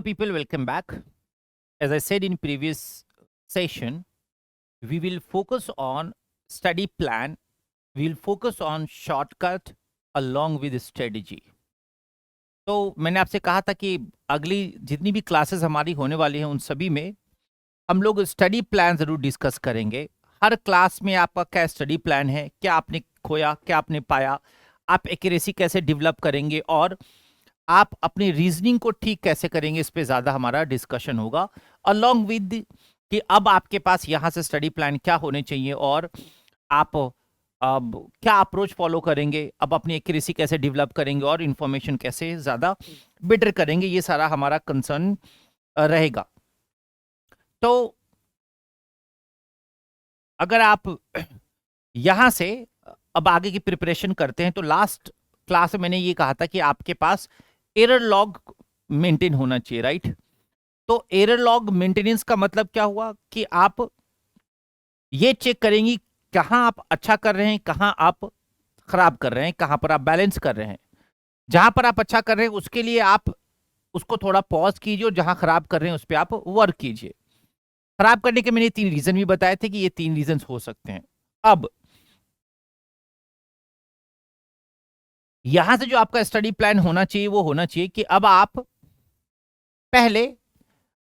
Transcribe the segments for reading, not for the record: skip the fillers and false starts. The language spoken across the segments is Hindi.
Hello people, welcome back. As I said in previous session, we will focus on study plan, we will focus on shortcut along with strategy. तो मैंने आपसे कहा था कि अगली जितनी भी क्लासेस हमारी होने वाली हैं उन सभी में हम लोग स्टडी प्लान ज़रूर डिस्कस करेंगे। हर क्लास में आपका क्या स्टडी प्लान है, क्या आपने खोया, क्या आपने पाया, आप एक्यूरेसी कैसे डेवलप करेंगे और आप अपनी रीजनिंग को ठीक कैसे करेंगे, इस पे ज़्यादा हमारा डिस्कशन होगा। अलोंग विद कि अब आपके पास यहाँ से स्टडी प्लान क्या होने चाहिए और आप अब क्या अप्रोच फॉलो करेंगे, अब अपनी एक्यूरेसी कैसे डेवलप करेंगे और इंफॉर्मेशन कैसे ज़्यादा बेटर करेंगे, ये सारा हमारा कंसर्न रहेगा। तो अगर आप यहाँ से अब आगे की प्रिपरेशन करते हैं तो लास्ट क्लास में मैंने ये कहा था कि आपके पास एरर लॉग मेंटेन होना चाहिए, राइट। तो एरर लॉग मेंटेनेंस का मतलब क्या हुआ कि आप ये चेक करेंगी कहां आप अच्छा कर रहे हैं, कहां आप खराब कर रहे हैं, कहां पर आप बैलेंस कर रहे हैं। जहां पर आप अच्छा कर रहे हैं उसके लिए आप उसको थोड़ा पॉज कीजिए और जहां खराब कर रहे हैं उस पर आप वर्क कीजिए। खराब करने के मैंने 3 रीजन भी बताए थे कि ये 3 रीजन हो सकते हैं। अब यहां से जो आपका स्टडी प्लान होना चाहिए वो होना चाहिए कि अब आप पहले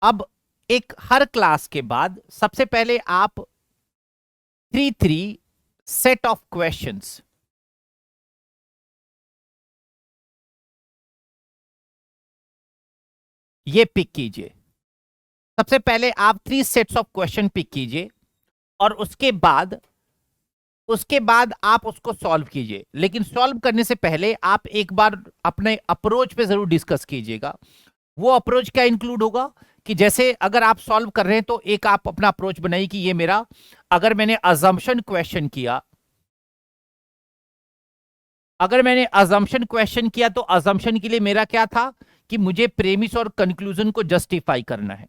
अब एक हर क्लास के बाद सबसे पहले आप 3 सेट ऑफ क्वेश्चंस ये पिक कीजिए। सबसे पहले आप 3 सेट्स ऑफ क्वेश्चन पिक कीजिए और उसके बाद आप उसको सॉल्व कीजिए। लेकिन सॉल्व करने से पहले आप एक बार अपने अप्रोच पे जरूर डिस्कस कीजिएगा। वो अप्रोच क्या इंक्लूड होगा कि जैसे अगर आप सॉल्व कर रहे हैं तो एक आप अपना अप्रोच बनाइए कि ये मेरा, अगर मैंने अजम्पशन क्वेश्चन किया, तो अजम्पशन के लिए मेरा क्या था कि मुझे प्रेमिस और कंक्लूजन को जस्टिफाई करना है,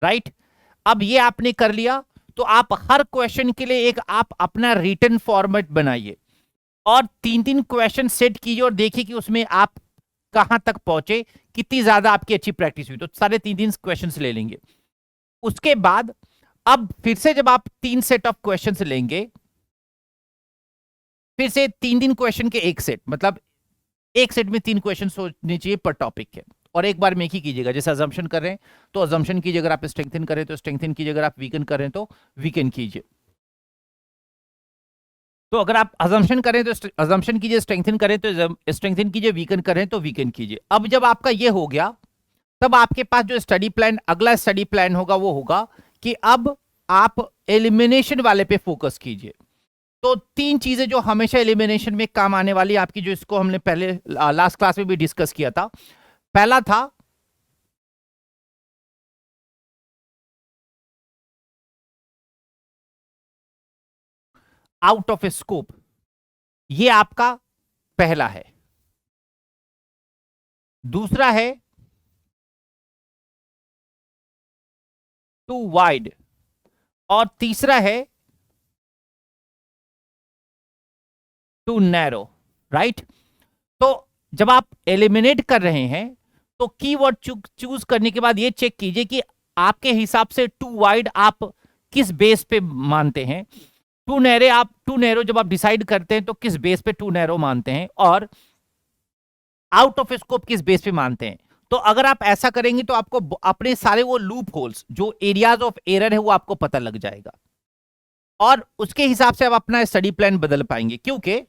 राइट। अब ये आपने कर लिया तो आप हर क्वेश्चन के लिए एक आप अपना रिटन फॉर्मेट बनाइए और 3 क्वेश्चन सेट कीजिए और देखिए कि उसमें आप कहां तक पहुंचे, कितनी ज्यादा आपकी अच्छी प्रैक्टिस हुई। तो सारे 3 क्वेश्चंस ले लेंगे। उसके बाद अब फिर से जब आप 3 सेट ऑफ क्वेश्चंस लेंगे, फिर से 3 क्वेश्चन के एक सेट, मतलब एक सेट में 3 क्वेश्चन होने चाहिए पर टॉपिक के, और एक बार में एक ही कीजिएगा। जैसे अजम्पशन कर रहे हैं तो अजम्पशन कीजिए, अगर आप स्ट्रेंथन कर रहे हैं तो स्ट्रेंथन कीजिए, अगर आप वीकन कर रहे हैं तो वीकन कीजिए। तो अगर आप अजम्पशन करें तो अजम्पशन कीजिए, स्ट्रेंथन करें तो स्ट्रेंथन कीजिए, वीकन करें तो वीकन कीजिए। अब जब आपका ये हो गया तब आपके पास जो स्टडी प्लान, अगला स्टडी प्लान होगा वो होगा कि अब आप एलिमिनेशन वाले पे फोकस कीजिए। तो 3 चीजें जो हमेशा एलिमिनेशन में काम आने वाली आपकी, जो इसको हमने पहले लास्ट क्लास में भी डिस्कस किया था। पहला था आउट ऑफ स्कोप, ये आपका पहला है। दूसरा है टू वाइड और तीसरा है टू नैरो, राइट। तो जब आप एलिमिनेट कर रहे हैं तो कीवर्ड चूज करने के बाद ये चेक कीजिए कि आपके हिसाब से टू वाइड आप किस बेस पे मानते हैं, टू नैरो जब आप डिसाइड करते हैं तो किस बेस पे टू नैरो मानते हैं, और आउट ऑफ स्कोप किस बेस पे मानते हैं। तो अगर आप ऐसा करेंगे तो आपको अपने सारे वो लूप होल्स, जो एरियाज ऑफ एरर है, वो आपको पता लग जाएगा और उसके हिसाब से आप अपना स्टडी प्लान बदल पाएंगे। क्योंकि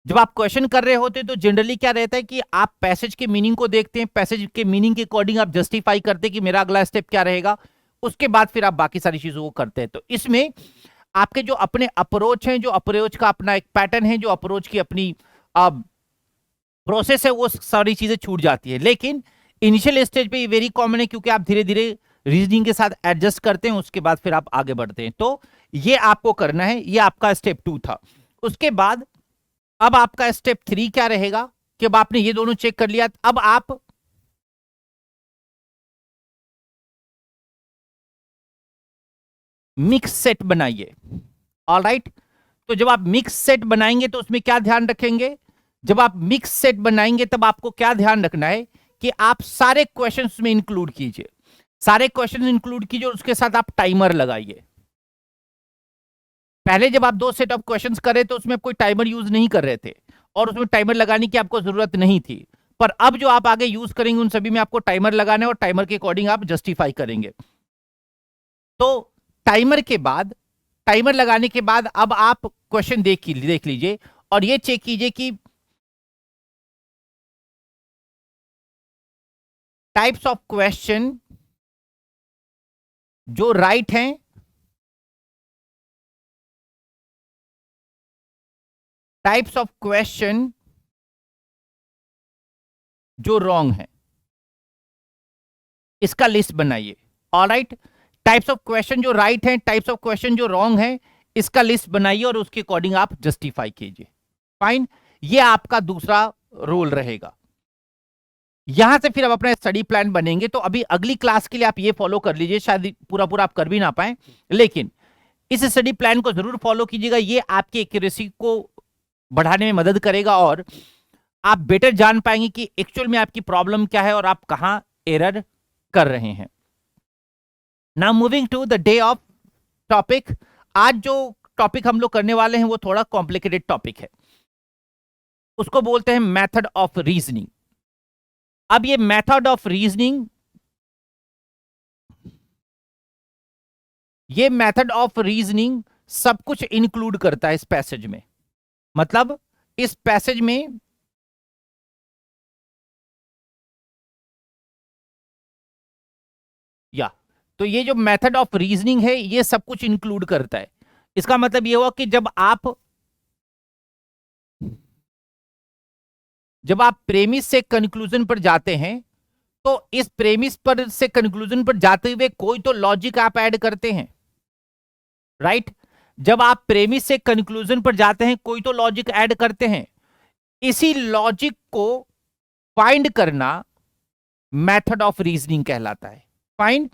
जब आप क्वेश्चन कर रहे होते हैं तो जनरली क्या रहता है कि आप पैसेज के मीनिंग को देखते हैं, पैसेज के मीनिंग के अकॉर्डिंग आप जस्टिफाई करते हैं कि मेरा अगला स्टेप क्या रहेगा, उसके बाद फिर आप बाकी सारी चीजों को करते हैं। तो इसमें आपके जो अपने अप्रोच हैं, जो अप्रोच का अपना एक पैटर्न है, जो अप्रोच की अपनी प्रोसेस है, वो सारी चीजें छूट जाती है। लेकिन इनिशियल स्टेज पे ये वेरी कॉमन है क्योंकि आप धीरे धीरे रीजनिंग के साथ एडजस्ट करते हैं, उसके बाद फिर आप आगे बढ़ते हैं। तो ये आपको करना है, ये आपका स्टेप 2 था। उसके बाद अब आपका स्टेप 3 क्या रहेगा कि अब आपने ये दोनों चेक कर लिया, अब आप मिक्स सेट बनाइए। ऑलराइट, तो जब आप मिक्स सेट बनाएंगे तो उसमें क्या ध्यान रखेंगे, जब आप मिक्स सेट बनाएंगे तब आपको क्या ध्यान रखना है कि आप सारे क्वेश्चंस में इंक्लूड कीजिए, सारे क्वेश्चन इंक्लूड कीजिए और उसके साथ आप टाइमर लगाइए। पहले जब आप 2 सेट ऑफ क्वेश्चंस कर रहे थे उसमें कोई टाइमर यूज नहीं कर रहे थे और उसमें टाइमर लगाने की आपको जरूरत नहीं थी, पर अब जो आप आगे यूज करेंगे उन सभी में आपको टाइमर लगाना है और टाइमर के अकॉर्डिंग आप जस्टिफाई करेंगे। तो टाइमर के बाद, टाइमर लगाने के बाद अब आप क्वेश्चन देख लीजिए और ये चेक कीजिए कि टाइप्स ऑफ क्वेश्चन जो राइट हैं टाइप्स ऑफ क्वेश्चन जो रॉन्ग है, इसका लिस्ट बनाइए। ऑलराइट, टाइप्स ऑफ क्वेश्चन जो राइट हैं, टाइप्स ऑफ क्वेश्चन जो रॉन्ग है, इसका लिस्ट बनाइए और उसके अकॉर्डिंग आप जस्टिफाई कीजिए। फाइन, ये आपका दूसरा रोल रहेगा। यहां से फिर आप अपना स्टडी प्लान बनेंगे। तो अभी अगली क्लास के लिए आप ये फॉलो कर लीजिए, शायद पूरा पूरा आप कर भी ना पाए, लेकिन इस स्टडी प्लान को जरूर फॉलो कीजिएगा। ये आपकी एक्यूरेसी को बढ़ाने में मदद करेगा और आप बेटर जान पाएंगे कि एक्चुअल में आपकी प्रॉब्लम क्या है और आप कहां एरर कर रहे हैं। Now moving to the day of topic. आज जो टॉपिक हम लोग करने वाले हैं वो थोड़ा कॉम्प्लिकेटेड टॉपिक है, उसको बोलते हैं मेथड ऑफ रीजनिंग। अब ये मेथड ऑफ रीजनिंग, ये मेथड ऑफ रीजनिंग सब कुछ इंक्लूड करता है इस पैसेज में। मतलब इस पैसेज में या तो ये जो मेथड ऑफ रीजनिंग है ये सब कुछ इंक्लूड करता है। इसका मतलब ये हुआ कि जब आप प्रेमिस से कंक्लूजन पर जाते हैं तो इस प्रेमिस पर से कंक्लूजन पर जाते हुए कोई तो लॉजिक आप ऐड करते हैं, राइट? जब आप प्रेमिस से कंक्लूजन पर जाते हैं कोई तो लॉजिक ऐड करते हैं। इसी लॉजिक को फाइंड करना मेथड ऑफ रीजनिंग कहलाता है। फाइन,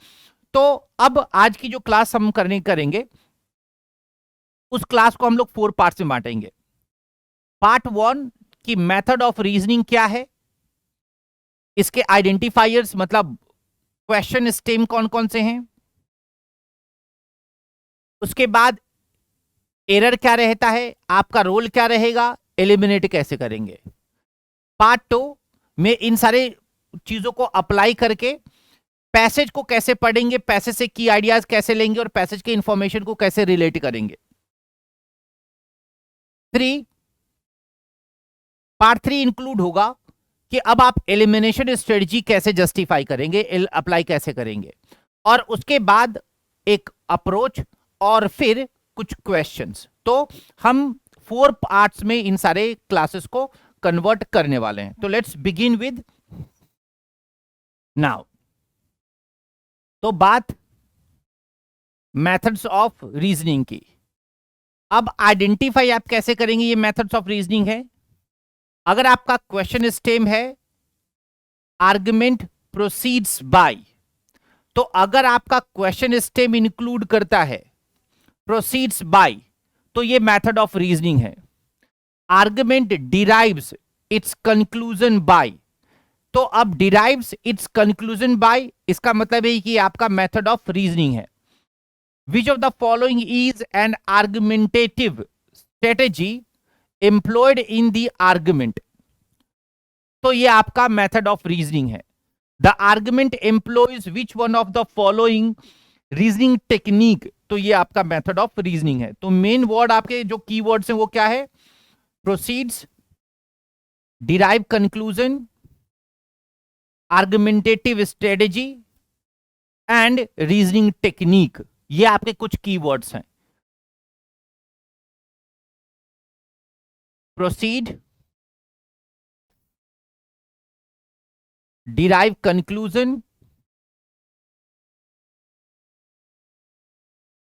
तो अब आज की जो क्लास हम करेंगे उस क्लास को हम लोग 4 पार्ट्स में बांटेंगे। पार्ट 1 की मेथड ऑफ रीजनिंग क्या है, इसके आइडेंटिफायर्स मतलब क्वेश्चन स्टेम कौन कौन से हैं, उसके बाद एरर क्या रहता है, आपका रोल क्या रहेगा, एलिमिनेट कैसे करेंगे। पार्ट 2 में इन सारे चीजों को अप्लाई करके पैसेज को कैसे पढ़ेंगे, पैसेज से की आइडियाज कैसे लेंगे और पैसेज के इंफॉर्मेशन को कैसे रिलेट करेंगे। पार्ट 3 इंक्लूड होगा कि अब आप एलिमिनेशन स्ट्रेटजी कैसे जस्टिफाई करेंगे, अप्लाई कैसे करेंगे, और उसके बाद एक अप्रोच और फिर कुछ क्वेश्चंस। तो हम 4 पार्ट्स में इन सारे क्लासेस को कन्वर्ट करने वाले हैं। तो लेट्स बिगिन विद नाउ। तो बात मेथड्स ऑफ रीजनिंग की। अब आइडेंटिफाई आप कैसे करेंगे, ये मेथड्स ऑफ रीजनिंग है। अगर आपका क्वेश्चन स्टेम है आर्गुमेंट प्रोसीड्स बाय, तो अगर आपका क्वेश्चन स्टेम इंक्लूड करता है प्रोसीड्स बाय तो ये मेथड ऑफ रीजनिंग है। Argument derives its conclusion by, तो अब डिराइव्स इट्स कंक्लूजन बाय इसका मतलब है कि आपका मेथड ऑफ रीजनिंग है। Which of the following is an argumentative strategy employed in the argument, तो ये आपका मेथड ऑफ रीजनिंग है। The argument employees which one of the following reasoning technique, तो ये आपका मेथड ऑफ रीजनिंग है। तो मेन वर्ड आपके जो कीवर्ड्स हैं वो क्या है, proceeds, derive conclusion, argumentative strategy and reasoning technique, ये आपके कुछ कीवर्ड्स हैं। Proceed, derive conclusion,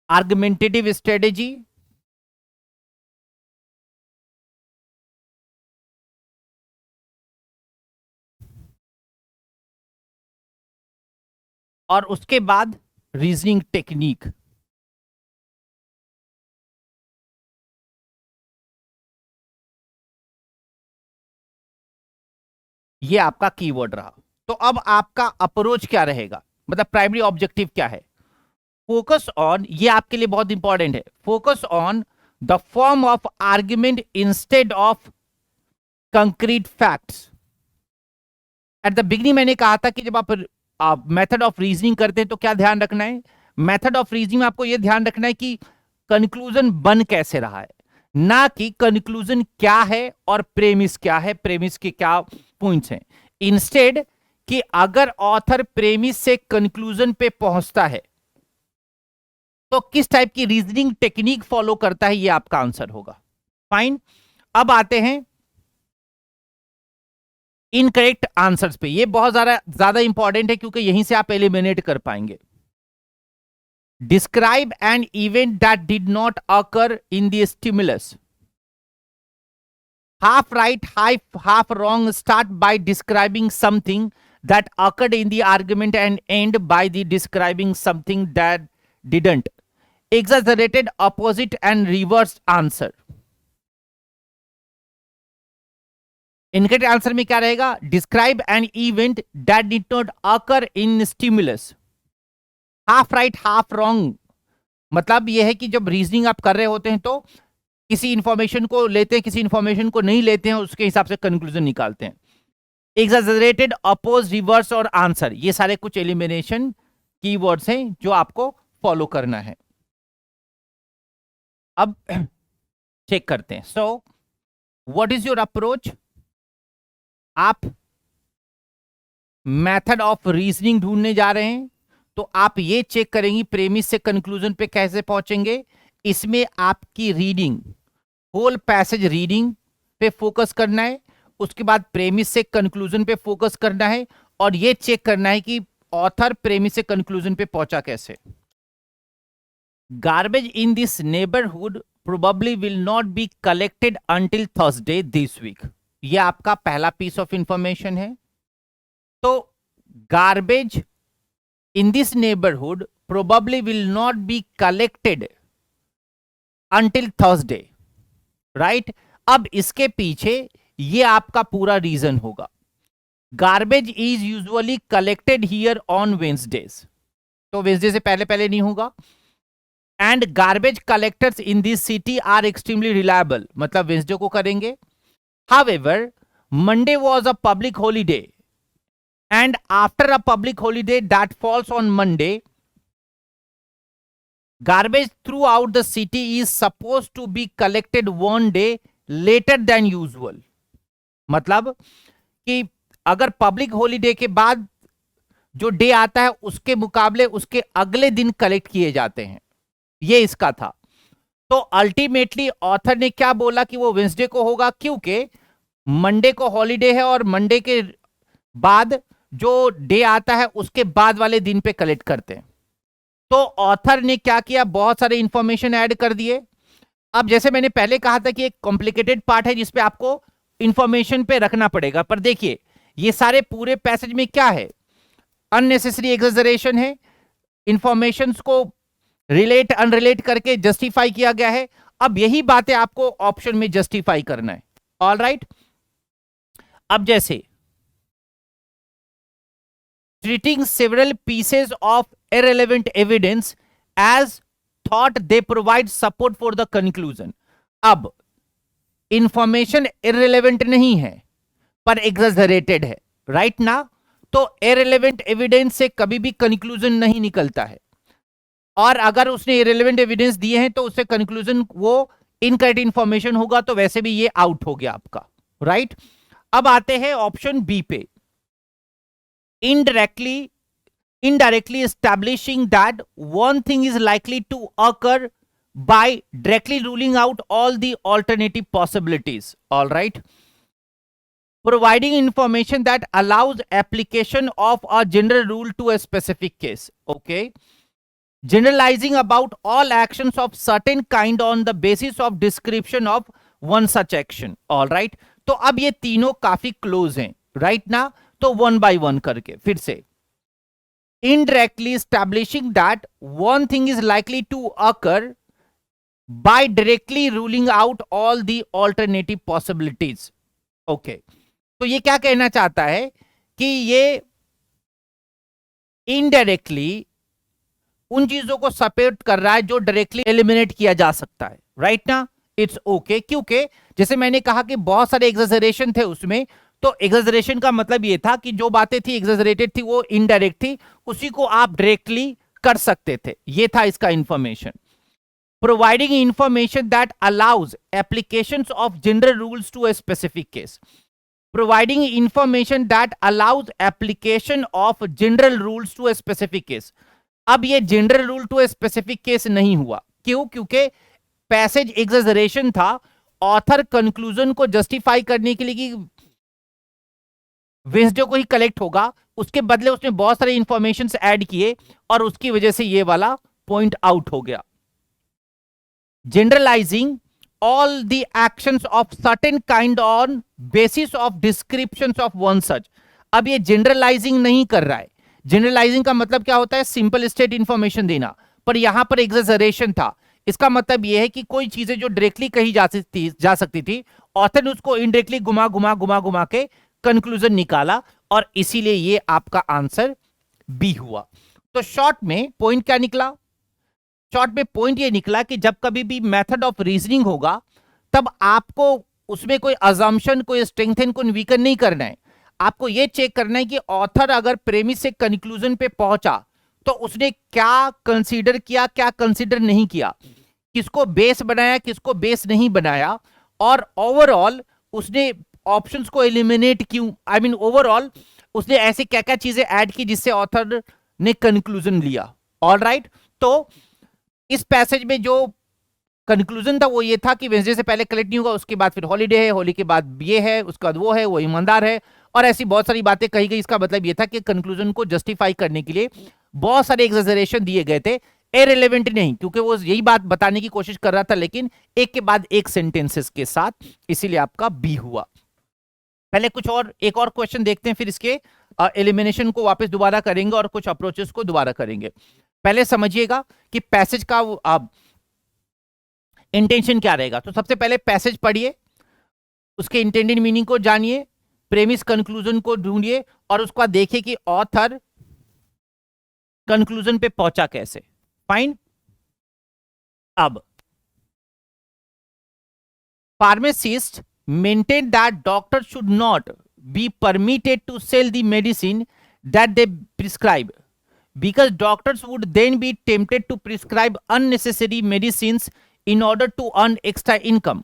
argumentative strategy और उसके बाद रीजनिंग टेक्निक। ये आपका कीवर्ड रहा। तो अब आपका अप्रोच क्या रहेगा, मतलब प्राइमरी ऑब्जेक्टिव क्या है? फोकस ऑन, ये आपके लिए बहुत इंपॉर्टेंट है, focus on the form of argument instead of concrete facts. At the beginning मैंने कहा था कि जब आप मेथड ऑफ रीजनिंग करते हैं तो क्या ध्यान रखना है? मेथड ऑफ रीजनिंग में आपको यह ध्यान रखना है कि कंक्लूजन बन कैसे रहा है, ना कि कंक्लूजन क्या है और प्रेमिस क्या है, प्रेमिस के क्या पॉइंट्स हैं। इंस्टेड कि अगर ऑथर प्रेमिस से कंक्लूजन पे पहुंचता है तो किस टाइप की रीजनिंग टेक्निक फॉलो करता है, ये आपका आंसर होगा। फाइन, अब आते हैं इनकरेक्ट आंसर्स पे। ये बहुत ज्यादा इंपॉर्टेंट है क्योंकि यहीं से आप एलिमिनेट कर पाएंगे। Describe an event that did not occur in the stimulus. Half right half wrong start by describing something that occurred in the argument and end by the describing something that didn't. Exaggerated, opposite and reversed answer. Incorrect answer में क्या रहेगा? Describe an event that did not occur in stimulus. Half right half wrong मतलब यह है कि जब रीजनिंग आप कर रहे होते हैं तो किसी इंफॉर्मेशन को लेते हैं, किसी इंफॉर्मेशन को नहीं लेते हैं, उसके हिसाब से कंक्लूजन निकालते हैं। एक्सैजरेटेड, अपोज, रिवर्स और आंसर, ये सारे कुछ एलिमिनेशन कीवर्ड्स हैं जो आपको फॉलो करना है। अब चेक करते हैं। So what is your approach? आप मेथड ऑफ रीजनिंग ढूंढने जा रहे हैं तो आप ये चेक करेंगे प्रेमिस से कंक्लूजन पे कैसे पहुंचेंगे। इसमें आपकी रीडिंग, होल पैसेज रीडिंग पे फोकस करना है, उसके बाद प्रेमिस से कंक्लूजन पे फोकस करना है और ये चेक करना है कि ऑथर प्रेमिस से कंक्लूजन पे पहुंचा कैसे। Garbage in this neighbourhood probably will not be collected until Thursday this week. ये आपका पहला पीस ऑफ इंफॉर्मेशन है। तो garbage in this neighbourhood probably will not be collected until Thursday, right. अब इसके पीछे ये आपका पूरा रीजन होगा। Garbage is usually collected here on Wednesdays, तो वेंसडे से पहले पहले नहीं होगा। And garbage collectors in this city are extremely reliable, मतलब वेंसडे को करेंगे। However Monday was a public holiday and after a public holiday that falls on Monday, garbage throughout the city is supposed to be collected one day later than usual। मतलब कि अगर पब्लिक हॉलीडे के बाद जो डे आता है उसके मुकाबले उसके अगले दिन कलेक्ट किए जाते हैं, ये इसका था। तो अल्टीमेटली ऑथर ने क्या बोला कि वो वेंसडे को होगा, क्योंकि मंडे को हॉलीडे है और मंडे के बाद जो डे आता है उसके बाद वाले दिन पे कलेक्ट करते हैं। तो ऑथर ने क्या किया, बहुत सारे इंफॉर्मेशन ऐड कर दिए। अब जैसे मैंने पहले कहा था कि एक कॉम्प्लिकेटेड पार्ट है जिसपे आपको इंफॉर्मेशन पे रखना पड़ेगा, पर देखिए ये सारे पूरे पैसेज में क्या है, अननेसेसरी एक्सैजरेशन है, इंफॉर्मेशंस को रिलेट अनरिलेट करके जस्टिफाई किया गया है। अब यही बातें आपको ऑप्शन में जस्टिफाई करना है। ऑल राइट, अब जैसे treating several pieces of irrelevant evidence as thought they provide support for the conclusion। अब इंफॉर्मेशन irrelevant नहीं है पर exaggerated है, राइट ना। तो irrelevant evidence से कभी भी कंक्लूजन नहीं निकलता है, और अगर उसने irrelevant evidence दिए हैं तो उससे कंक्लूजन वो इनकरेक्ट इंफॉर्मेशन होगा, तो वैसे भी ये आउट हो गया आपका, राइट। अब आते हैं ऑप्शन बी पे, indirectly establishing that one thing is likely to occur by directly ruling out all the alternative possibilities। All right, providing information that allows application of a general rule to a specific case। Okay, generalizing about all actions of certain kind on the basis of description of one such action। All right, तो अब ये तीनों काफी क्लोज हैं, राइट ना। तो वन बाय वन करके फिर से, indirectly establishing that one thing is likely to occur by directly ruling out all the alternative possibilities। Okay, तो ये क्या कहना चाहता है कि ये इनडायरेक्टली उन चीजों को सपोर्ट कर रहा है जो डायरेक्टली एलिमिनेट किया जा सकता है, राइट ना? इट्स ओके, क्योंकि जैसे मैंने कहा कि बहुत सारे एग्जेजरेशन थे उसमें, तो एग्जेजरेशन का मतलब ये था कि जो बातें थी एग्जेजरेटेड थी वो इनडायरेक्ट थी, उसी को आप डायरेक्टली कर सकते थे, ये था इसका information. Providing information that allows applications of general rules to a specific case. Providing information that allows application of general rules to a specific case. अब ये general rule to a specific case नहीं हुआ, क्यों? क्योंकि पैसेज एग्जेजरेशन था, ऑथर कंक्लूजन को जस्टिफाई करने के लिए कि वेस्डो को ही कलेक्ट होगा, उसके बदले उसने बहुत सारे इंफॉर्मेशन ऐड किए और उसकी वजह से ये वाला पॉइंट आउट हो गया। Generalising all the actions of certain kind on basis of descriptions of one such. अब ये जनरलाइजिंग नहीं कर रहा है। जनरलाइजिंग का मतलब क्या होता है? सिंपल स्टेट इंफॉर्मेशन देना, पर यहां पर एग्जेजरेशन था। इसका मतलब यह है कि कोई चीजें जो डायरेक्टली कही जा सकती थी, ऑथर ने उसको इनडायरेक्टली घुमा के कंक्लूजन निकाला, और इसीलिए ये आपका आंसर बी हुआ। तो शॉर्ट में पॉइंट क्या निकला? शॉर्ट में पॉइंट ये निकला कि जब कभी भी मेथड ऑफ रीजनिंग होगा, तब आपको उसमें कोई अजम्पशन, कोई स्ट्रेंथन, कोई वीकन नहीं करना है। आपको यह चेक करना है कि ऑथर अगर प्रेमिस से कंक्लूजन पे पहुंचा तो उसने क्या कंसीडर किया, क्या कंसीडर नहीं किया, किसको बेस बनाया, किसको बेस नहीं बनाया, और ओवरऑल उसने ऑप्शंस को एलिमिनेट क्यों, आई मीन ओवरऑल उसने ऐसे क्या क्या चीजें ऐड की जिससे ऑथर ने कंक्लूजन लिया। ऑलराइट, तो इस पैसेज में जो कंक्लूजन था वो ये था कि वेंसडे से पहले कलेक्ट नहीं होगा, उसके बाद फिर हॉलीडे है, होली के बाद ये है, उसके बाद वो है, वो ईमानदार है, और ऐसी बहुत सारी बातें कही गई। इसका मतलब ये था कि कंक्लूजन को जस्टिफाई करने के लिए बहुत सारे एग्जेजरेशन दिए गए थे, इररिलेवेंट नहीं, क्योंकि वो यही बात बताने की कोशिश कर रहा था, लेकिन एक के बाद एक सेंटेंसेस के साथ, इसीलिए आपका बी हुआ। पहले एक और क्वेश्चन देखते हैं, फिर इसके एलिमिनेशन को वापस दोबारा करेंगे और कुछ अप्रोचेस को दोबारा करेंगे। पहले समझिएगा कि पैसेज का इंटेंशन क्या रहेगा। तो सबसे पहले पैसेज पढ़िए, उसके इंटेंडेड मीनिंग को जानिए, प्रेमिस कंक्लूजन को ढूंढिए, और उसके बाद देखिए कि ऑथर कंक्लूजन पे पहुंचा कैसे। फाइन। अब pharmacist maintain that doctor should not be permitted to sell the medicine that they prescribe, because doctors would then be tempted to prescribe unnecessary medicines in order to earn extra income.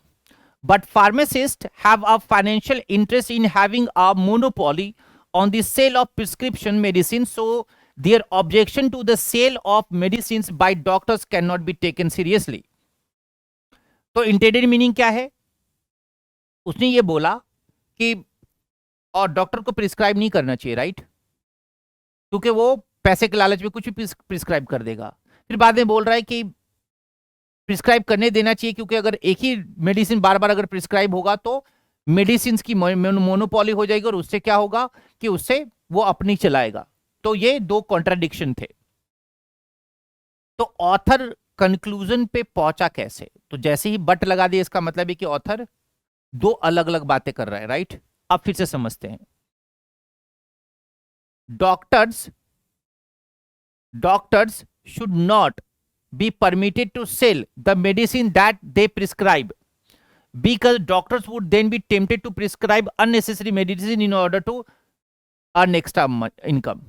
But pharmacists have a financial interest in having a monopoly on the sale of prescription medicines, so their objection to the sale of medicines by doctors cannot be taken seriously. तो इंटेंडेड मीनिंग क्या है? उसने ये बोला कि और डॉक्टर को प्रिस्क्राइब नहीं करना चाहिए, राइट? क्योंकि वो पैसे के लालच में कुछ भी प्रिस्क्राइब कर देगा। फिर बाद में बोल रहा है कि प्रिस्क्राइब करने देना चाहिए, क्योंकि अगर एक ही मेडिसिन बार बार अगर प्रिस्क्राइब होगा तो मेडिसिन की मोनोपोली हो जाएगी, और उससे क्या होगा कि उससे वो अपनी चलाएगा। तो ये दो कॉन्ट्राडिक्शन थे। तो ऑथर कंक्लूजन पे पहुंचा कैसे? तो जैसे ही बट लगा दिया, इसका मतलब है कि ऑथर दो अलग अलग बातें कर रहा है, राइट? अब फिर से समझते हैं। Doctors should not be permitted to sell the medicine that they prescribe, because doctors would then be tempted to prescribe unnecessary medicine in order to earn extra income.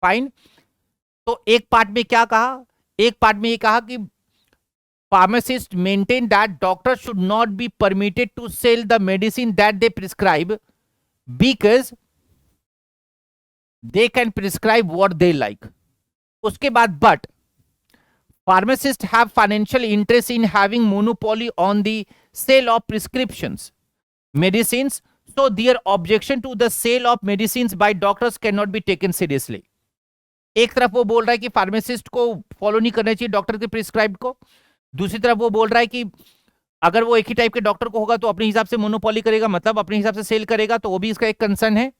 Fine. तो एक पार्ट में क्या कहा? एक पार्ट में ये कहा कि pharmacists maintain that doctors should not be permitted to sell the medicine that they prescribe because they can prescribe what they like. उसके बाद but pharmacists have financial interest in having monopoly on the sale of prescriptions medicines, so their objection to the sale of medicines by doctors cannot be taken seriously. एक तरफ वो बोल रहा है कि फार्मासिस्ट को फॉलो नहीं करना चाहिए डॉक्टर के प्रिस्क्राइब को, दूसरी तरफ वो बोल रहा है कि अगर वो एक ही टाइप के डॉक्टर को होगा तो अपने हिसाब से मोनोपोली करेगा, मतलब अपने हिसाब से सेल करेगा, तो वो भी इसका एक कंसर्न है,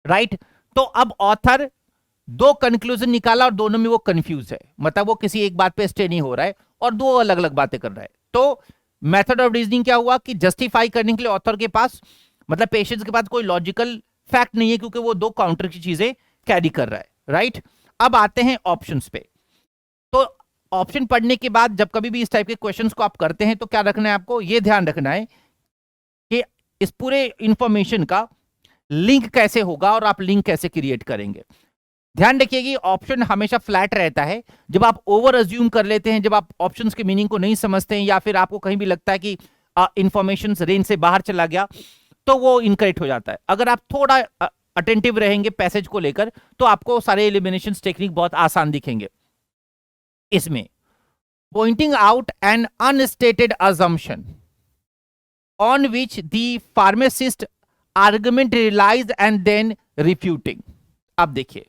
राइट? तो अब ऑथर दो कंक्लूजन निकाला और दोनों में वो कंफ्यूज है, मतलब वो किसी एक बात पे स्टे नहीं हो रहा है और दो अलग अलग बातें कर रहा है। तो मेथड ऑफ रीजनिंग क्या हुआ कि जस्टिफाई करने के लिए ऑथर के पास, मतलब पेशेंट्स के पास कोई लॉजिकल फैक्ट नहीं है, क्योंकि वो दो काउंटर की चीजें कैरी कर रहा है। राइट। अब आते हैं ऑप्शंस पे। तो ऑप्शन पढ़ने के बाद जब कभी भी इस टाइप के क्वेश्चंस को आप करते हैं तो क्या रखना है आपको, ये ध्यान रखना है कि इस पूरे इंफॉर्मेशन का लिंक कैसे होगा और आप लिंक कैसे क्रिएट करेंगे। ध्यान रखिए कि ऑप्शन हमेशा फ्लैट रहता है। जब आप ओवर अज्यूम कर लेते हैं, जब आप ऑप्शंस के मीनिंग को नहीं समझते हैं, या फिर आपको कहीं भी लगता है कि इंफॉर्मेशन रेंज से बाहर चला गया, तो वो इनकरेक्ट हो जाता है। अगर आप थोड़ा अटेंटिव रहेंगे पैसेज को लेकर, तो आपको सारे एलिमिनेशन टेक्निक बहुत आसान दिखेंगे। इसमें pointing out an unstated assumption on which the pharmacist argument relies and then refuting. अब देखिए,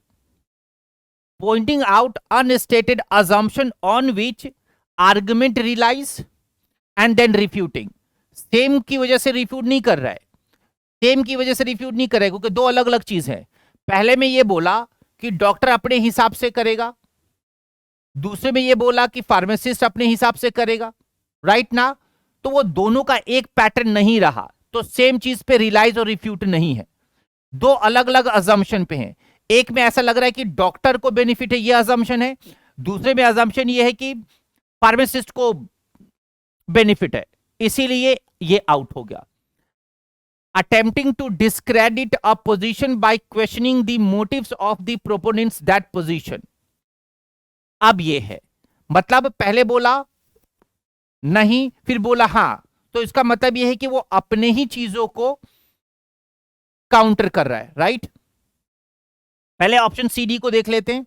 pointing out unstated assumption on which argument relies and then refuting. Same की वजह से रिफ्यूट नहीं कर रहा है, सेम की वजह से रिफ्यूट नहीं कर रहा है, क्योंकि दो अलग अलग चीज है। पहले में ये बोला कि डॉक्टर अपने हिसाब से करेगा, दूसरे में ये बोला कि फार्मासिस्ट अपने हिसाब से करेगा, राइट ना। तो वो दोनों का एक पैटर्न नहीं रहा, तो सेम चीज पे रिलाइज और रिफ्यूट नहीं है, दो अलग अलग अजम्पशन पे हैं। एक में ऐसा लग रहा है कि डॉक्टर को बेनिफिट है, ये अजम्पशन है। दूसरे में अजम्पशन ये है कि फार्मासिस्ट को बेनिफिट है, इसीलिए ये आउट हो गया। attempting to discredit a position by questioning the motives of the proponents that position. अब ये है, मतलब पहले बोला नहीं, फिर बोला हां, तो इसका मतलब यह है कि वो अपने ही चीजों को काउंटर कर रहा है, राइट। पहले ऑप्शन सी डी को देख लेते हैं।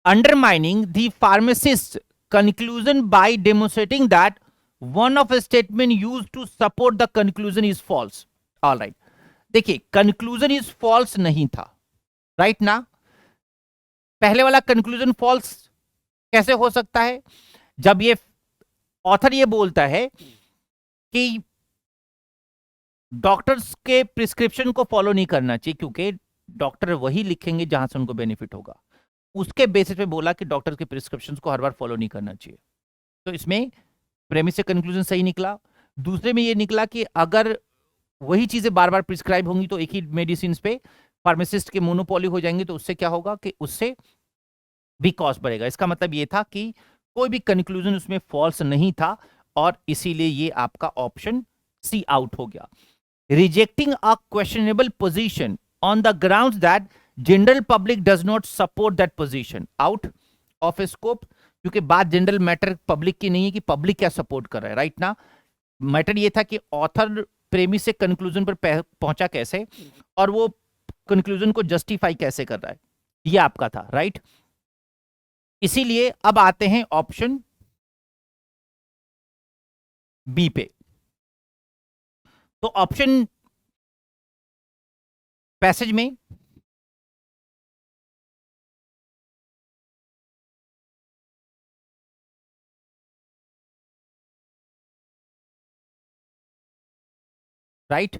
Undermining the pharmacist conclusion by demonstrating that one of statement used to support the conclusion is false. Alright, देखिए कंक्लूजन इज फॉल्स नहीं था, राइट ना। पहले वाला कंक्लूजन फॉल्स कैसे हो सकता है, जब ये ऑथर ये बोलता है कि डॉक्टर्स के प्रिस्क्रिप्शन को फॉलो नहीं करना चाहिए, क्योंकि डॉक्टर वही लिखेंगे जहां से उनको बेनिफिट होगा। उसके बेसिस पे बोला कि डॉक्टर के प्रिस्क्रिप्शन को हर बार फॉलो नहीं करना चाहिए। तो इसमें प्रेमिस से कंक्लूजन सही निकला। दूसरे में ये निकला कि अगर वही चीजें बार बार प्रिस्क्राइब होंगी तो एक ही मेडिसिन पे फार्मासिस्ट के मोनोपोली हो जाएंगे, तो उससे क्या होगा कि उससे भी कॉस्ट बढ़ेगा। इसका मतलब ये था कि कोई भी कंक्लूजन उसमें फॉल्स नहीं था, और इसीलिए ये आपका ऑप्शन सी आउट हो गया। Rejecting a questionable position on the grounds that general public does not support that position, out of scope, क्योंकि बात जनरल मैटर पब्लिक की नहीं है कि पब्लिक क्या सपोर्ट कर रहा है, राइट ना। मैटर ये था कि ऑथर प्रेमिस से कंक्लूजन पर पहुंचा कैसे, और वो कंक्लूजन को जस्टिफाई कैसे कर रहा है, ये आपका था, राइट। इसीलिए अब आते हैं ऑप्शन बी पे। तो ऑप्शन पैसेज में राइट,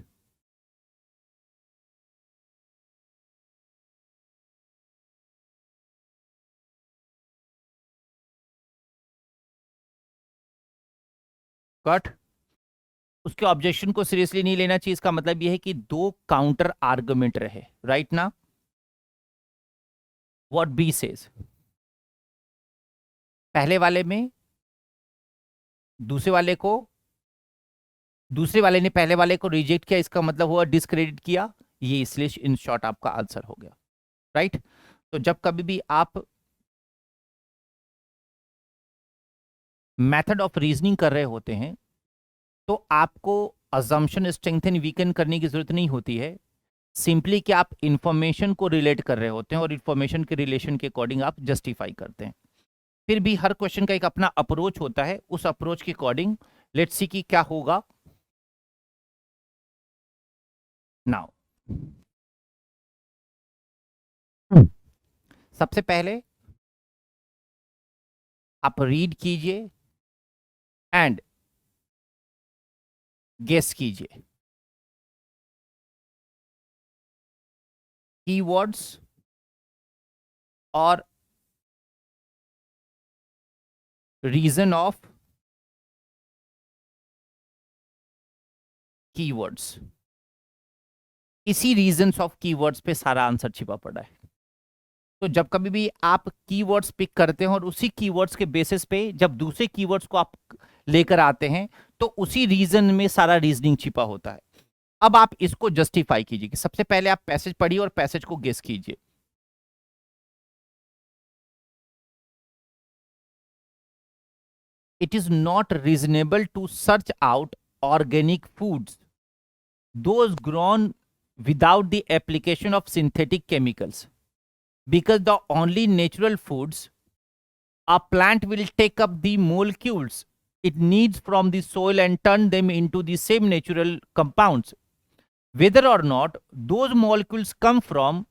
कट। उसके ऑब्जेक्शन को सीरियसली नहीं लेना चाहिए, इसका मतलब यह है कि दो काउंटर आर्गुमेंट रहे, राइट ना। व्हाट बी सेज, पहले वाले में दूसरे वाले को, दूसरे वाले ने पहले वाले को रिजेक्ट किया, इसका मतलब हुआ डिस्क्रेडिट किया, ये इसलिए इन शॉर्ट आपका आंसर हो गया, राइट। तो जब कभी भी आप मेथड ऑफ रीजनिंग कर रहे होते हैं, तो आपको अजम्पशन स्ट्रेंथन वीकन करने की जरूरत नहीं होती है, सिंपली कि आप इंफॉर्मेशन को रिलेट कर रहे होते हैं और इंफॉर्मेशन के रिलेशन के अकॉर्डिंग आप जस्टिफाई करते हैं। फिर भी हर क्वेश्चन का एक अपना अप्रोच होता है, उस अप्रोच के अकॉर्डिंग लेट्स सी कि क्या होगा। नाउ सबसे पहले आप रीड कीजिए एंड गेस कीजिए कीवर्ड्स और रीजन ऑफ कीवर्ड्स। इसी रीजन ऑफ कीवर्ड्स पे सारा आंसर छिपा पड़ा है। तो जब कभी भी आप कीवर्ड्स पिक करते हैं और उसी कीवर्ड्स के बेसिस पे जब दूसरे कीवर्ड्स को आप लेकर आते हैं तो उसी रीजन में सारा रीजनिंग छिपा होता है। अब आप इसको जस्टिफाई कीजिए कि सबसे पहले आप पैसेज पढ़िए और पैसेज को गेस कीजिए। It is not reasonable to search out organic foods those grown without the application of synthetic chemicals because the only natural foods a plant will take up the molecules it needs from the soil and turn them into the same natural compounds whether or not those molecules come from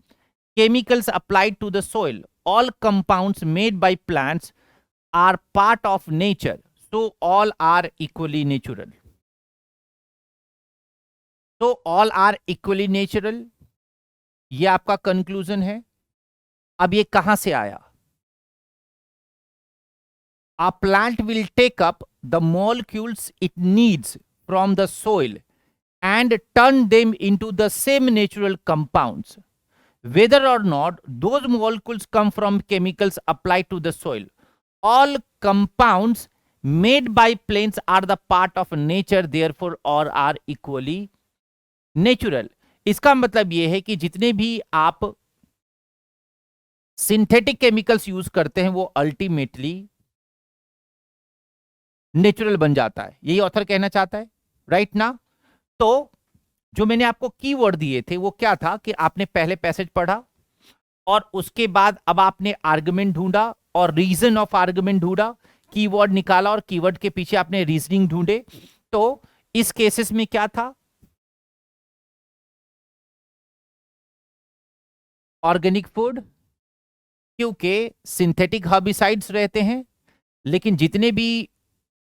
chemicals applied to the soil. All compounds made by plants are part of nature, so all are equally natural. तो ऑल आर इक्वली नेचुरल, ये आपका कंक्लूजन है। अब ये कहां से आया? A plant will take up the molecules it needs from the soil and turn them into the same natural compounds, whether or not those molecules come from chemicals applied to the soil. All compounds made by plants are the part of nature, therefore all are equally natural. इसका मतलब यह है कि जितने भी आप सिंथेटिक केमिकल्स यूज करते हैं वो अल्टीमेटली नेचुरल बन जाता है, यही ऑथर कहना चाहता है, राइट ना? तो जो मैंने आपको कीवर्ड दिए थे वो क्या था कि आपने पहले पैसेज पढ़ा और उसके बाद अब आपने आर्गुमेंट ढूंढा और रीजन ऑफ आर्गुमेंट ढूंढा, कीवर्ड निकाला और कीवर्ड के पीछे आपने रीजनिंग ढूंढे। तो इस केसेस में क्या था? ऑर्गेनिक फूड, क्योंकि सिंथेटिक हर्बिसाइड्स रहते हैं, लेकिन जितने भी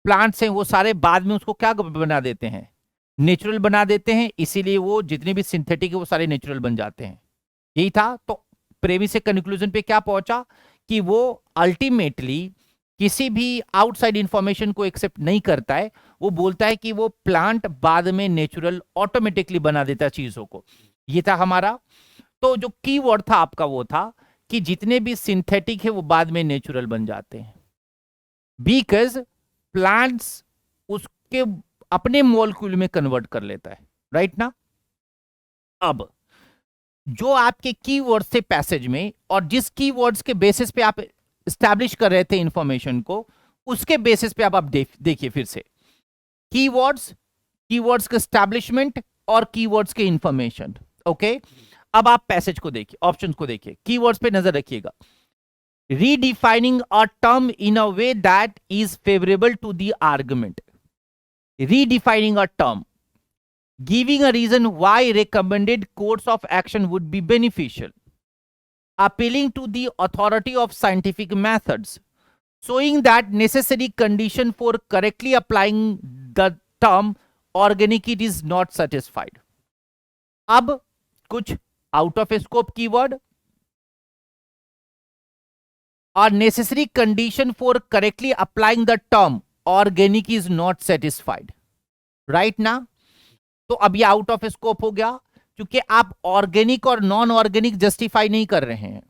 प्लांट्स हैं वो सारे बाद में उसको क्या बना देते हैं? नेचुरल बना देते हैं, इसीलिए वो जितने भी सिंथेटिक है वो सारे नेचुरल बन जाते हैं। यही था। तो प्रेमी से कंक्लूजन पे क्या पहुंचा कि वो अल्टीमेटली किसी भी आउटसाइड इंफॉर्मेशन को एक्सेप्ट नहीं करता है, वो बोलता है कि वो प्लांट बाद में नेचुरल ऑटोमेटिकली बना देता है चीजों को। ये था हमारा। तो जो कीवर्ड था आपका वो था कि जितने भी सिंथेटिक है वो बाद में नेचुरल बन जाते हैं, बिकॉज प्लांट्स उसके अपने मॉलिक्यूल में कन्वर्ट कर लेता है, राइट ना? अब जो आपके कीवर्ड्स थे पैसेज में और जिस कीवर्ड्स के बेसिस पे आप एस्टैब्लिश कर रहे थे इंफॉर्मेशन को, उसके बेसिस पे अब आप देखिए फिर से कीवर्ड्स, कीवर्ड्स के एस्टैब्लिशमेंट और कीवर्ड्स के इंफॉर्मेशन। ओके, अब आप पैसेज को देखिए, ऑप्शन को देखिए, कीवर्ड्स पे नजर रखिएगा। Redefining a term in a way that is favourable to the argument. Redefining a term, giving a reason why recommended course of action would be beneficial, appealing to the authority of scientific methods, showing that necessary condition for correctly applying the term organic it is not satisfied. अब कुछ आउट ऑफ स्कोप कीवर्ड और necessary condition for correctly applying the term organic is not satisfied, right ना? तो अब ये आउट ऑफ स्कोप हो गया क्योंकि आप ऑर्गेनिक और नॉन ऑर्गेनिक जस्टिफाई नहीं कर रहे हैं,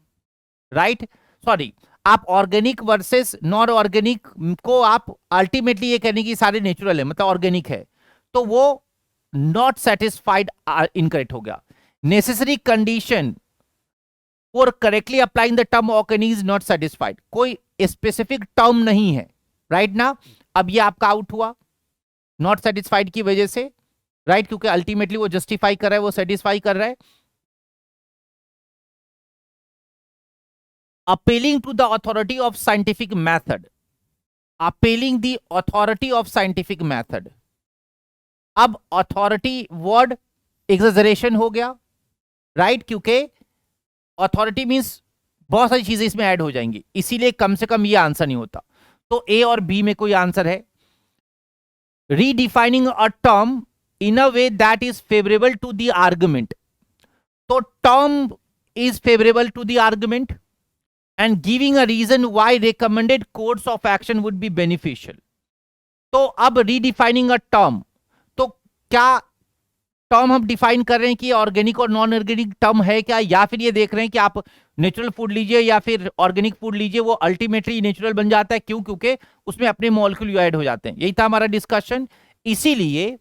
राइट? सॉरी, आप ऑर्गेनिक वर्सेस नॉन ऑर्गेनिक को आप अल्टीमेटली ये कहने की सारे नेचुरल है, मतलब ऑर्गेनिक है, तो वो नॉट सेटिस्फाइड इनकरेक्ट हो गया। Necessary condition for correctly applying the term organic is not satisfied, कोई स्पेसिफिक टर्म नहीं है, राइट ना? अब ये आपका आउट हुआ नॉट सेटिस्फाइड की वजह से, राइट? क्योंकि अल्टीमेटली वो जस्टिफाई कर रहा है, वो सेटिस्फाई कर रहा है। Appealing to the authority of scientific method, appealing the authority of scientific method. अब अथॉरिटी वर्ड एग्जेजरेशन हो गया, राइट? क्योंकि अथॉरिटी मींस बहुत सारी चीजें इसमें ऐड हो जाएंगी, इसीलिए कम से कम ये आंसर नहीं होता। तो ए और बी में कोई आंसर है। Redefining a term in a way that is favorable to the argument, so term is favorable to the argument and giving a reason why recommended course of action would be beneficial. तो अब redefining a term, तो क्या टर्म हम डिफाइन कर रहे हैं कि ऑर्गेनिक और नॉन ऑर्गेनिक टर्म है क्या, या फिर ये देख रहे हैं कि आप नेचुरल फूड लीजिए या फिर ऑर्गेनिक फूड लीजिए, वो अल्टीमेटली नेचुरल बन जाता है। क्यों? क्योंकि उसमें अपने मॉलिक्यूल ऐड हो जाते हैं। यही था हमारा डिस्कशन। इसीलिए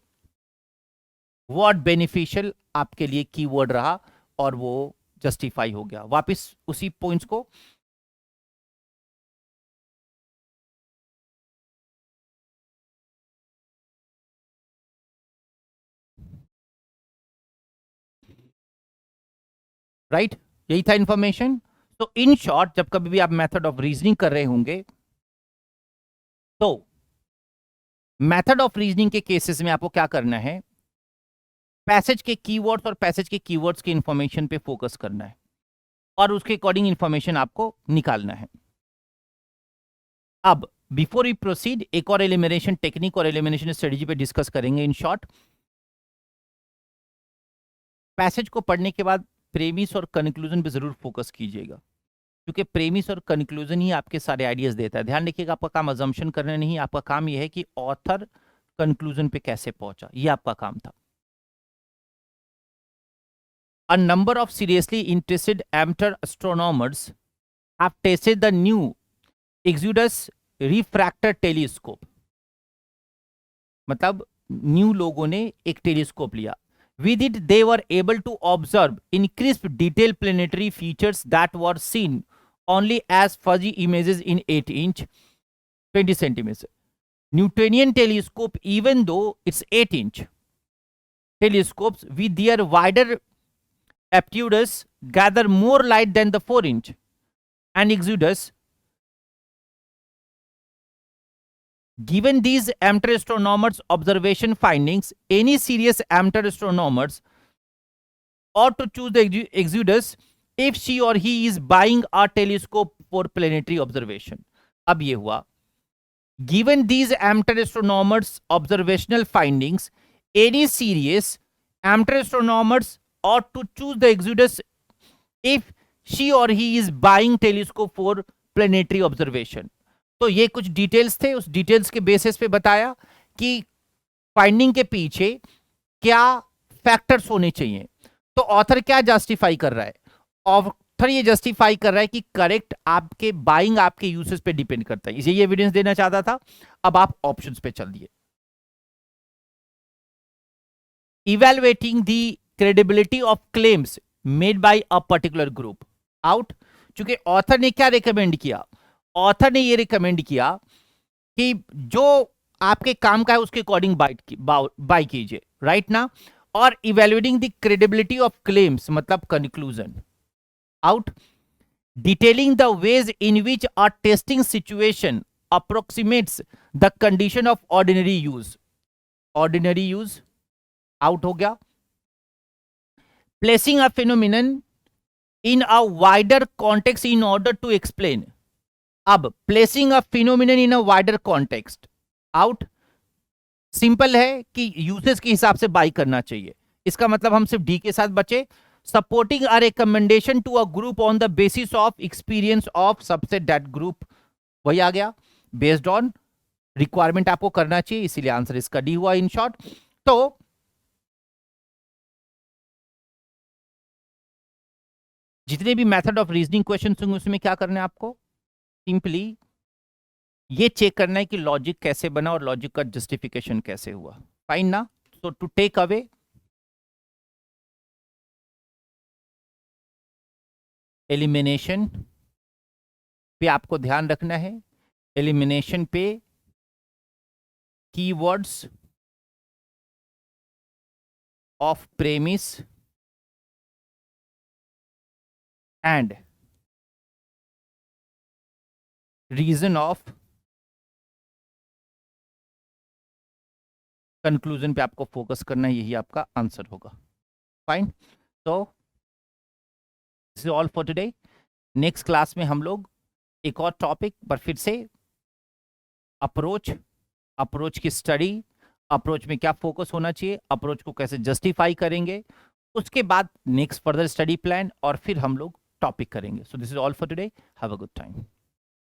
व्हाट बेनिफिशियल आपके लिए कीवर्ड रहा और वो जस्टिफाई हो गया। वापस उसी पॉइंट्स को राइट, यही था इंफॉर्मेशन। तो इन शॉर्ट, जब कभी भी आप मेथड ऑफ रीजनिंग कर रहे होंगे, तो मेथड ऑफ रीजनिंग के केसेस में आपको क्या करना है, पैसेज के कीवर्ड्स और पैसेज के कीवर्ड्स की इंफॉर्मेशन पे फोकस करना है और उसके अकॉर्डिंग इंफॉर्मेशन आपको निकालना है। अब बिफोर वी प्रोसीड, एक और एलिमिनेशन टेक्निक और एलिमिनेशन स्ट्रेटजी पे डिस्कस करेंगे इन शॉर्ट। पैसेज को पढ़ने के बाद प्रेमिस और कंक्लूजन पे जरूर फोकस कीजिएगा, क्योंकि प्रेमिस और कंक्लूजन ही आपके सारे आइडियाज देता है। ध्यान रखिएगा, आपका काम अजम्पशन करना नहीं, आपका काम यह है कि ऑथर कंक्लूजन पे कैसे पहुंचा, ये आपका काम था। A number of seriously interested amateur astronomers have tested the new Exodus refractor telescope। मतलब न्यू लोगों ने एक टेलीस्कोप लिया। With it, they were able to observe in crisp, detailed planetary features that were seen only as fuzzy images in 8-inch, 20 centimeters Newtonian telescope, even though it's 8-inch telescopes with their wider apertures, gather more light than the 4-inch and Exodus. Given these amateur astronomers' observation findings, any serious amateur astronomers ought to choose the Exodus if she or he is buying a telescope for planetary observation. अब ये हुआ, given these amateur astronomers' observational findings, any serious amateur astronomers ought to choose the Exodus if she or he is buying telescope for planetary observation. तो ये कुछ डिटेल्स थे, उस डिटेल्स के बेसिस पे बताया कि फाइंडिंग के पीछे क्या फैक्टर्स होने चाहिए। तो ऑथर क्या जस्टिफाई कर रहा है? ऑथर ये जस्टिफाई कर रहा है कि करेक्ट आपके बाइंग आपके यूसेज पे डिपेंड करता है, इसे ये एविडेंस देना चाहता था। अब आप ऑप्शंस पे चल दिए। Evaluating the credibility of claims made by a particular group out. चूंकि ऑथर ने क्या रिकमेंड किया, ऑथर ने ये रिकमेंड किया कि जो आपके काम का है उसके अकॉर्डिंग बाय कीजिए, राइट ना। और evaluating the credibility of claims मतलब conclusion out. Detailing the ways in which a testing situation approximates the condition of ordinary use, ordinary use out हो गया। Placing a phenomenon in a wider context in order to explain. अब placing a phenomenon in a wider context out, simple है कि यूसेज के हिसाब से बाई करना चाहिए। इसका मतलब हम सिर्फ डी के साथ बचे। Supporting a recommendation to a group on the basis of experience of subset that group, वही आ गया। बेस्ड ऑन रिक्वायरमेंट आपको करना चाहिए, इसीलिए आंसर इसका डी हुआ इन शॉर्ट। तो जितने भी मेथड ऑफ रीजनिंग क्वेश्चन होंगे उसमें क्या करना है आपको, सिंपली ये चेक करना है कि लॉजिक कैसे बना और लॉजिक का जस्टिफिकेशन कैसे हुआ। फाइन ना। So to take away, elimination पे आपको ध्यान रखना है। एलिमिनेशन पे keywords of premise and reason of conclusion पे आपको फोकस करना है, यही आपका आंसर होगा। फाइन। तो this is all for today. Next class में हम लोग एक और टॉपिक पर फिर से अप्रोच की स्टडी, अप्रोच में क्या फोकस होना चाहिए, अप्रोच को कैसे जस्टिफाई करेंगे, उसके बाद नेक्स्ट फर्दर स्टडी प्लान और फिर हम लोग टॉपिक करेंगे। So this is all for today. Have a good time.